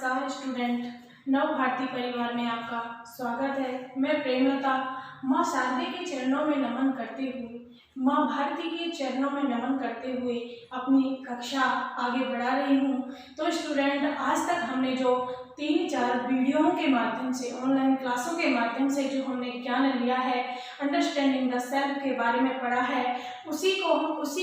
नमस्कार स्टूडेंट, नव भारती परिवार में आपका स्वागत है। मैं प्रेमलता माँ शारदे के चरणों में नमन करते हुए, माँ भारती के चरणों में नमन करते हुए अपनी कक्षा आगे बढ़ा रही हूँ। तो स्टूडेंट, आज तक हमने जो 3-4 वीडियोओं के माध्यम से, ऑनलाइन क्लासों के माध्यम से जो हमने ज्ञान लिया है, अंडरस्टैंडिंग द सेल्फ के बारे में पढ़ा है, उसी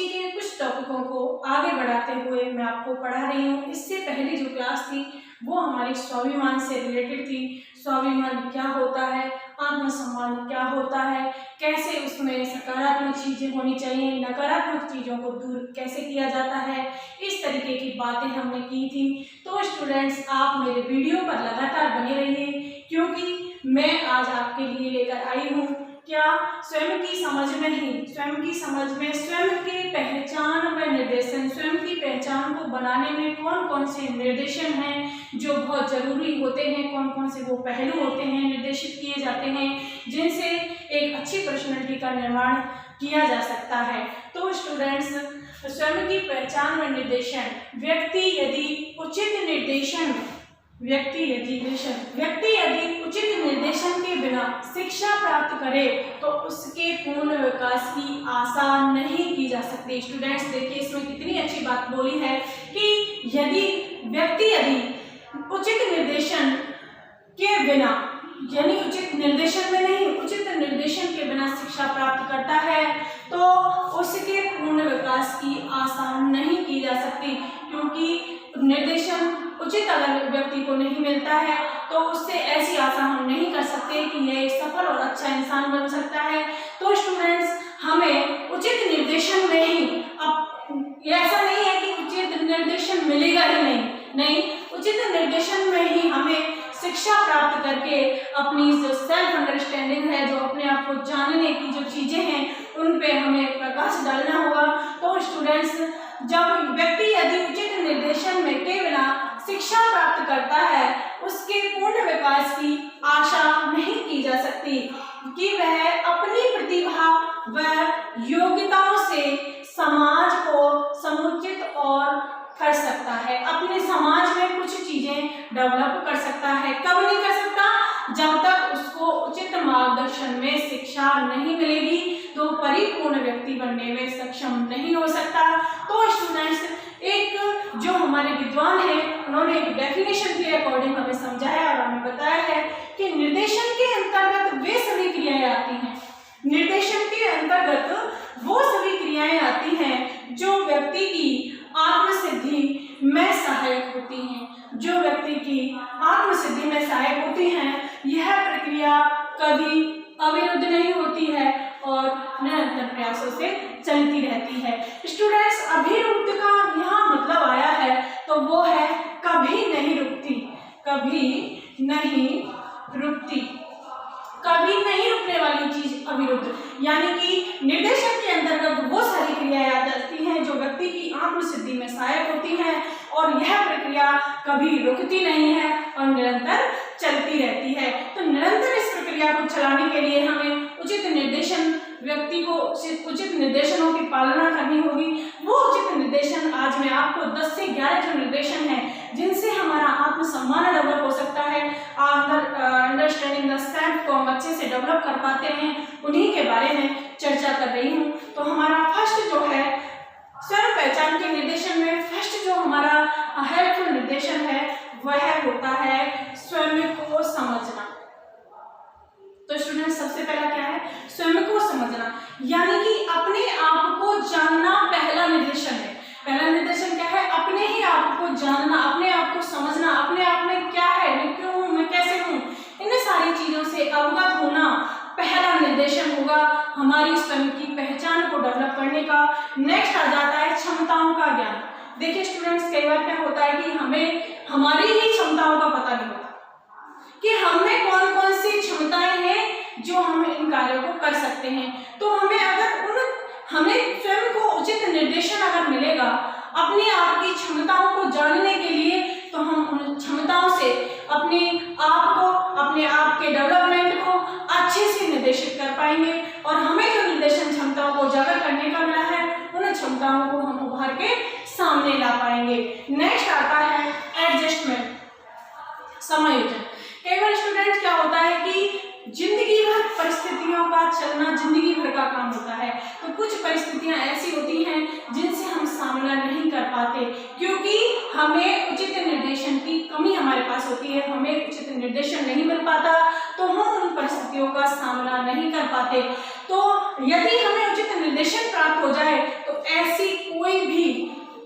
के कुछ टॉपिकों को आगे बढ़ाते हुए मैं आपको पढ़ा रही हूँ। इससे पहली जो क्लास थी वो हमारी स्वाभिमान से रिलेटेड थी। स्वाभिमान क्या होता है, आत्मसम्मान क्या होता है, कैसे उसमें सकारात्मक चीज़ें होनी चाहिए, नकारात्मक चीज़ों को दूर कैसे किया जाता है, इस तरीके की बातें हमने की थी। तो स्टूडेंट्स, आप मेरे वीडियो पर लगातार बने रहिए, क्योंकि मैं आज आपके लिए लेकर आई हूँ क्या स्वयं की समझ में ही, स्वयं की समझ में स्वयं की पहचान व निर्देशन, स्वयं की पहचान को बनाने में कौन कौन से निर्देशन हैं जो बहुत जरूरी होते हैं, कौन कौन से वो पहलू होते हैं, निर्देशित किए जाते हैं, जिनसे एक अच्छी पर्सनैलिटी का निर्माण किया जा सकता है। तो स्टूडेंट्स, स्वयं की पहचान व निर्देशन, व्यक्ति यदि उचित निर्देशन के बिना शिक्षा प्राप्त करे तो उसके पूर्ण विकास की आशा नहीं की जा सकती। स्टूडेंट्स, देखिए इसमें कितनी अच्छी बात बोली है कि यदि उचित निर्देशन के बिना, यानी उचित निर्देशन में नहीं, उचित निर्देशन के बिना शिक्षा प्राप्त करता है तो उसके पूर्ण विकास की आशा नहीं की जा सकती, क्योंकि निर्देशन उचित अगर व्यक्ति को नहीं मिलता है तो उससे ऐसी आशा हम नहीं कर सकते कि यह एक सफल और अच्छा इंसान बन सकता है। तो स्टूडेंट्स, हमें उचित निर्देशन में ही, अब ऐसा नहीं है कि उचित निर्देशन मिलेगा ही नहीं, उचित निर्देशन में ही हमें शिक्षा प्राप्त करके अपनी जो सेल्फ अंडरस्टैंडिंग है, जो अपने आप को जानने की जो चीजें हैं, उन पे हमें प्रकाश डालना होगा। तो स्टूडेंट्स, जब व्यक्ति यदि उचित निर्देशन में के बिना शिक्षा प्राप्त करता है, उसके पूर्ण विकास की आशा नहीं की जा सकती कि वह अपनी प्रतिभा व योग्यताओं से समाज को समुचित और कर सकता है, अपने समाज में कुछ चीजें डेवलप कर सकता है। कब नहीं कर सकता? जब तक उसको उचित मार्गदर्शन में शिक्षा नहीं मिलेगी तो परिपूर्ण व्यक्ति बनने में सक्षम नहीं हो सकता। तो स्टूडेंट्स, एक जो हमारे विद्वान हैं, उन्होंने एक डेफिनेशन के अकॉर्डिंग हमें समझाया और हमें बताया है कि निर्देशन के अंतर्गत वे सभी क्रियाएं आती हैं, निर्देशन के अंतर्गत वो सभी क्रियाएं आती हैं जो व्यक्ति की आत्मसिद्धि में सहायक होती हैं, जो व्यक्ति की आत्मसिद्धि में सहायक होती हैं। यह प्रक्रिया कभी अविरुद्ध नहीं होती है और निरंतर प्रयासों से चलती रहती है। स्टूडेंट्स, अभिरुद्ध का यहाँ मतलब आया है तो वो है कभी नहीं रुकती, कभी नहीं रुकती, कभी नहीं रुकने वाली चीज अविरुद्ध, यानी कि निर्देशन के अंतर्गत वो सारी क्रियाएं आ जाती हैं जो व्यक्ति की आत्मसिद्धि में सहायक होती हैं और यह प्रक्रिया कभी रुकती नहीं है और निरंतर चलती रहती है। तो निरंतर इस प्रक्रिया को चलाने के लिए हमें उचित निर्देशन, व्यक्ति को उचित निर्देशनों की पालना करनी होगी। वो उचित निर्देशन आज मैं आपको 10 से 11 जो निर्देशन हैं जिनसे हमारा आत्मसम्मान डेवलप हो सकता है, अंडरस्टैंडिंग द सेल्फ को हम अच्छे से डेवलप कर पाते हैं, उन्हीं के बारे में चर्चा कर रही हूँ। तो हमारा फर्स्ट जो है स्वयं पहचान के निर्देशन में, फर्स्ट जो हमारा हेल्पफुल निर्देशन है वह होता है स्वयं को समझना। तो स्टूडेंट, सबसे पहला क्या है? स्वयं को समझना, यानी कि अपने आप को जानना पहला निर्देशन है। पहला निर्देशन क्या है? अपने ही आप को जानना, अपने आप को समझना, अपने आप में क्या है, मैं क्यों हूँ, मैं कैसे हूँ, इन सारी चीजों से अवगत होना पहला निर्देशन होगा हमारी स्वयं की पहचान को डेवलप करने का। नेक्स्ट आ जाता है क्षमताओं का ज्ञान। देखिए स्टूडेंट्स, कई बार क्या होता है कि हमें हमारी ही क्षमताओं का पता नहीं होता कि हमें कौन कौन सी क्षमताएं हैं जो हम इन कार्यों को कर सकते हैं। तो हमें स्वयं को उचित निर्देशन अगर मिलेगा अपने आप की क्षमताओं को जानने के लिए, तो हम उन क्षमताओं से अपने आप के डेवलपमेंट को अच्छे से निर्देशित कर पाएंगे और हमें जो निर्देशन क्षमताओं को उजागर करने का मिला है, उन क्षमताओं को हम उभार के सामने ला पाएंगे। नेक्स्ट आता है एडजस्टमेंट। चलना जिंदगी भर का काम होता है। तो कुछ परिस्थितियां ऐसी होती हैं जिनसे हम सामना नहीं कर पाते, क्योंकि हमें उचित निर्देशन की कमी हमारे पास होती है, हमें उचित निर्देशन नहीं मिल पाता, तो हम उन परिस्थितियों का सामना नहीं कर पाते। तो यदि हमें उचित निर्देशन प्राप्त हो जाए तो ऐसी कोई भी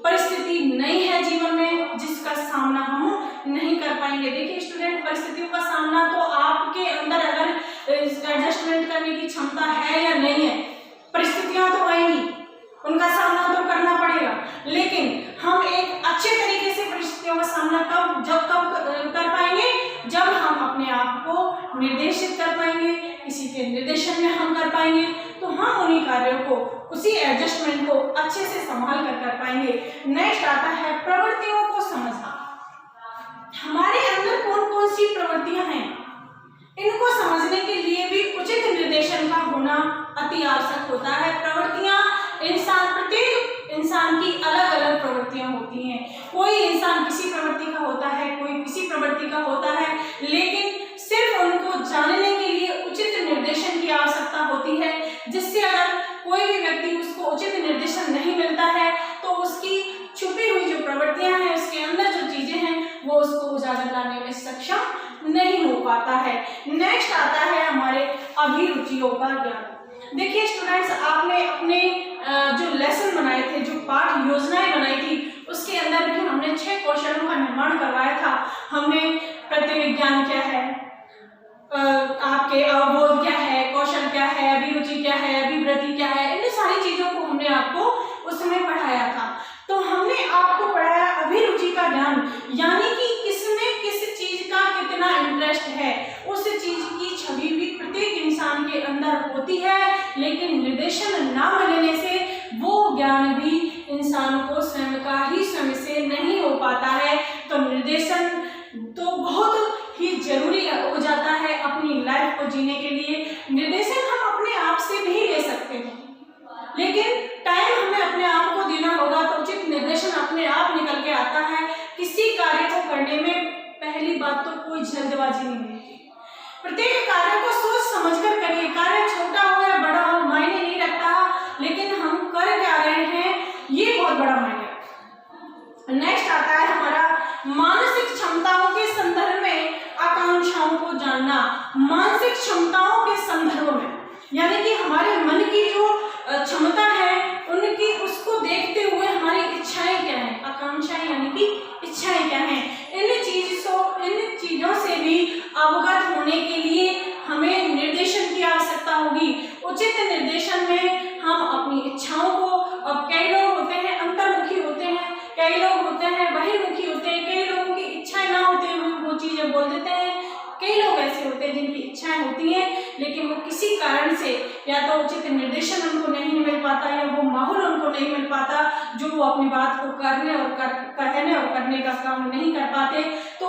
परिस्थिति नहीं है जीवन में जिसका सामना हम नहीं कर पाएंगे। देखिए स्टूडेंट, परिस्थितियों का सामना तो आपके अंदर अगर एडजस्टमेंट करने की क्षमता है या नहीं है, परिस्थितियां तो आएंगी, उनका सामना तो करना पड़ेगा, लेकिन हम एक अच्छे तरीके से परिस्थितियों का सामना कब कर पाएंगे, जब हम अपने आप को निर्देशित कर पाएंगे, किसी के निर्देशन में हम कर पाएंगे, तो हम उन्हीं कार्यों को, उसी एडजस्टमेंट को अच्छे से संभाल कर पाएंगे। नेक्स्ट आता है प्रवृत्तियों को समझना। हमारे अंदर कौन कौन सी प्रवृत्तियां हैं, इनको समझने के लिए भी उचित निर्देशन का होना अति आवश्यक होता है। प्रवृत्तियां प्रत्येक इंसान की अलग अलग प्रवृत्तियां होती हैं। कोई इंसान किसी प्रवृत्ति का होता है, कोई किसी प्रवृत्ति का होता है, लेकिन सिर्फ उनको जानने के लिए उचित निर्देशन की आवश्यकता होती है, जिससे अगर कोई भी व्यक्ति उसको उचित निर्देशन नहीं मिलता है तो उसकी छुपी हुई जो प्रवृत्तियां हैं, उसके अंदर जो चीजें हैं, वो उसको उजागर लाने में सक्षम नहीं हो पाता है। नेक्स्ट आता है हमारे अभिरुचियों का ज्ञान। देखिए स्टूडेंट्स, आपने अपने जो लेसन बनाए थे, जो पाठ योजनाएं बनाई थी, उसके अंदर भी हमने 6 कौशलों का निर्माण करवाया था। हमने प्रतिविज्ञान क्या है, आपके अवबोध क्या है, कौशल क्या है, अभिरुचि क्या है, अभिवृत्ति क्या है, इन सारी चीजों को हमने आपको उसमें पढ़ाया था। तो हमने आपको पढ़ाया अभिरुचि का ज्ञान, यानी कि किसमें किस चीज का कितना इंटरेस्ट है, उस चीज की छवि भी प्रत्येक इंसान के अंदर होती है, लेकिन निर्देशन ना मिलने से वो ज्ञान भी इंसान को स्वयं का ही स्वयं से नहीं हो पाता है। तो निर्देशन तो बहुत ही जरूरी हो जाता है अपनी लाइफ को जीने के लिए। निर्देशन हम अपने आप से भी ले सकते हैं, लेकिन टाइम हमें अपने आप को देना होगा, तो उचित निर्देशन अपने आप निकल के आता है। किसी कार्य को करने में पहली बात तो कोई जल्दबाजी नहीं होती, प्रत्येक कार्य को सोच समझकर करिए। कार्य छोटा हो या बड़ा हो मायने नहीं रखता, लेकिन हम कर क्या रहे हैं ये बहुत बड़ा मायने रखता है। नेक्स्ट आता है हमारा मानसिक क्षमताओं के संदर्भ में आकांक्षाओं को जानना। मानसिक क्षमताओं के संदर्भ में, यानी कि हमारे मन की जो क्षमता है, उनकी उसको देखते हुए हमारी इच्छाएं क्या हैं, आकांक्षाएं यानी कि इच्छाएं क्या हैं, इन चीजों से भी अवगत होने के लिए हमें निर्देशन की आवश्यकता होगी। उचित निर्देशन में हम अपनी इच्छाओं को, अब कई लोग होते हैं अंतर्मुखी होते हैं, कई लोग होते हैं बहिर्मुखी होते हैं, कई लोगों की इच्छाएं ना होते हुए वो चीजें बोल देते हैं, कई लोग ऐसे होते हैं जिनकी इच्छाएं होती हैं, लेकिन वो किसी कारण से या तो उचित निर्देशन उनको नहीं मिल पाता या वो माहौल उनको नहीं मिल पाता, जो वो अपनी बात को कहने और करने का काम नहीं कर पाते। तो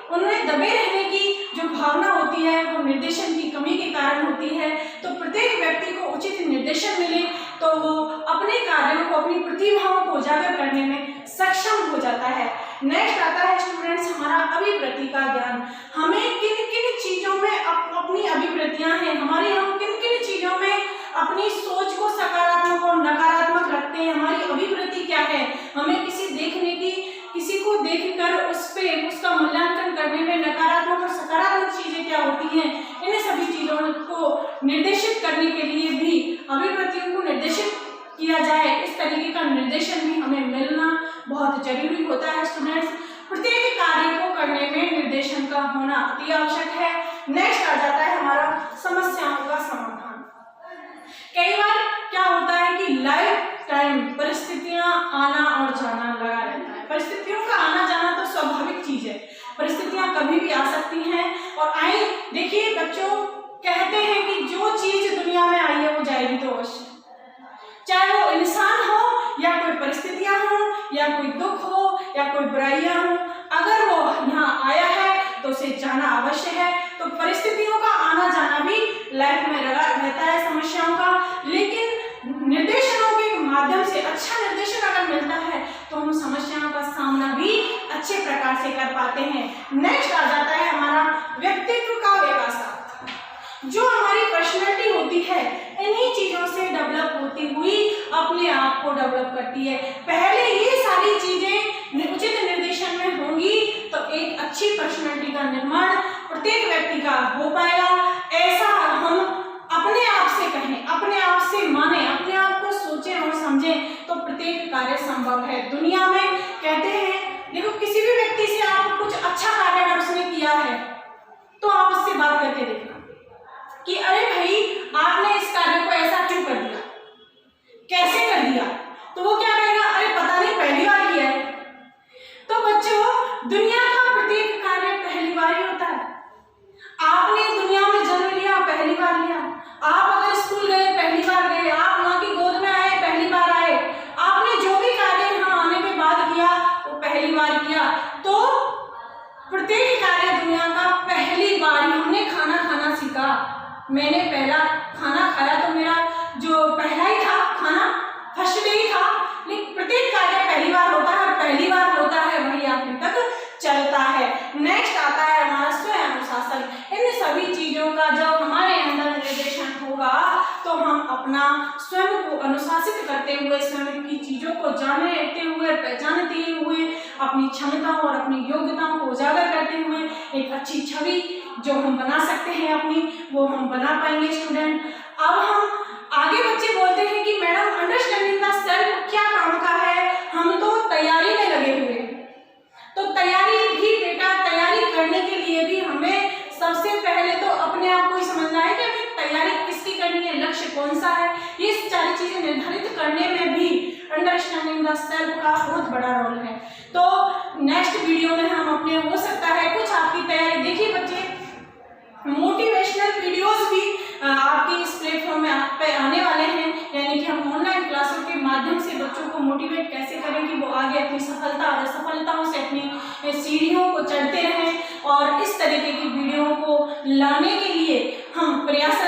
उनमें दबे रहने की जो भावना होती है वो निर्देशन की कमी के कारण होती है। तो प्रत्येक व्यक्ति को उचित निर्देशन मिले तो वो अपने कार्यों को, अपनी प्रतिभाओं को उजागर करने में सक्षम हो जाता है। नेक्स्ट आता है स्टूडेंट्स हमारा अभिवृत्ति का ज्ञान। हमें किन किन चीजों में अपनी अभिवृत्तियां हैं, हम किन किन चीजों में अपनी सोच को सकारात्मक और नकारात्मक रखते हैं, हमारी अभिवृत्ति क्या है, हमें किसी को देखकर उसका मूल्यांकन करने में नकारात्मक और सकारात्मक चीजें क्या होती हैं, इन सभी चीजों को निर्देशित करने के लिए भी अभिवृत्तियों को निर्देशित किया जाए, इस तरीके का निर्देशन भी हमें मिलना बहुत जरूरी होता है। स्टूडेंट्स, प्रत्येक कार्य को करने में निर्देशन का होना अति आवश्यक है। नेक्स्ट आ जाता है हमारा समस्याओं का समाधान। कई बार क्या होता है कि लाइफ टाइम परिस्थितियां आना और जाना लगा रहता है। परिस्थितियों का आना जाना तो स्वाभाविक चीज है, परिस्थितियां कभी भी आ सकती हैं और आई। देखिए बच्चों, कहते हैं कि जो चीज दुनिया में आई है वो जाएगी तो अवश्य, चाहे वो इंसान हो या कोई परिस्थितियां हो या कोई दुख हो या कोई बुराइयां हो, अगर वो यहाँ आया है तो उसे जाना अवश्य है। तो परिस्थितियों का आना जाना भी लाइफ में लगा रहता है, समस्याओं का, लेकिन निर्देशनों के माध्यम से अच्छा निर्देशन अगर मिलता है तो हम समस्याओं का सामना भी अच्छे प्रकार से कर पाते हैं। नेक्स्ट आ जाता है हमारा व्यक्तित्व का विकास। जो हमारी पर्सनैलिटी है, इन्हीं चीजों से डेवलप होती हुई अपने आप को डेवलप करती है। पहले ये सारी चीजें उचित निर्देशन में होंगी तो एक अच्छी पर्सनालिटी का निर्माण प्रत्येक व्यक्ति का हो पाएगा। ऐसा हम अपने आप से कहें, अपने आप से माने, अपने आप को सोचें और समझें तो प्रत्येक कार्य संभव है। दुनिया में कहते हैं, देखो किसी भी व्यक्ति से आप कुछ अच्छा कार्य अगर उसने किया है तो आप उससे बात करके देखना कि अरे भाई आपने इस कार्य को ऐसा क्यों कर दिया, कैसे कर दिया, तो वो क्या कहेगा, अरे पता नहीं पहली बार किया है। तो बच्चों, दुनिया का प्रत्येक कार्य पहली बार ही होता है। आपने दुनिया में जन्म लिया, पहली बार लिया। आप अगर स्कूल गए, पहली बार गए। आप माँ की गोद में आए, पहली बार आए। आपने जो भी कार्य यहाँ आने के बाद किया वो पहली बार किया। तो प्रत्येक कार्य दुनिया का पहली बार ही। हमने खाना खाना सीखा, मैंने पहला खाना खाया तो मेरा जो पहला ही था खाना, फर्स्ट डे ही था। लेकिन प्रत्येक कार्य पहली बार होता है और पहली बार होता है वही आखिर तक चलता है। नेक्स्ट आता है हमारा स्वयं अनुशासन। इन सभी चीजों का जब हमारे अंदर निर्देशन होगा तो हम अपना स्वयं को अनुशासित करते हुए, स्वयं की चीजों को जाने रखते हुए, पहचानते हुए, अपनी क्षमताओं और अपनी योग्यताओं को उजागर करते हुए एक अच्छी छवि जो हम बना सकते हैं अपनी, वो हम बना पाएंगे स्टूडेंट। अब हम आगे बच्चे बोलते हैं कि मैडम अंडरस्टैंडिंग द सेल्फ क्या काम का है, हम तो तैयारी में लगे हुए हैं। तो तैयारी भी बेटा, तैयारी करने के लिए भी हमें सबसे पहले तो अपने आप को ही समझना है कि हमें तैयारी किसकी करनी है, लक्ष्य कौन सा है। ये सारी चीजें निर्धारित करने में भी अंडरस्टैंडिंग द सेल्फ का बहुत बड़ा रोल है। तो नेक्स्ट वीडियो में हम अपने हो सकता है कुछ आपकी तैयारी, देखिए बच्चे मोटिवेशनल वीडियोस भी आपकी इस प्लेटफॉर्म में आप पे आने वाले हैं। यानी कि हम ऑनलाइन क्लासों के माध्यम से बच्चों को मोटिवेट कैसे करें कि वो आगे अपनी सफलता और असफलताओं से अपनी सीढ़ियों को चढ़ते रहें। और इस तरीके की वीडियो को लाने के लिए हम प्रयास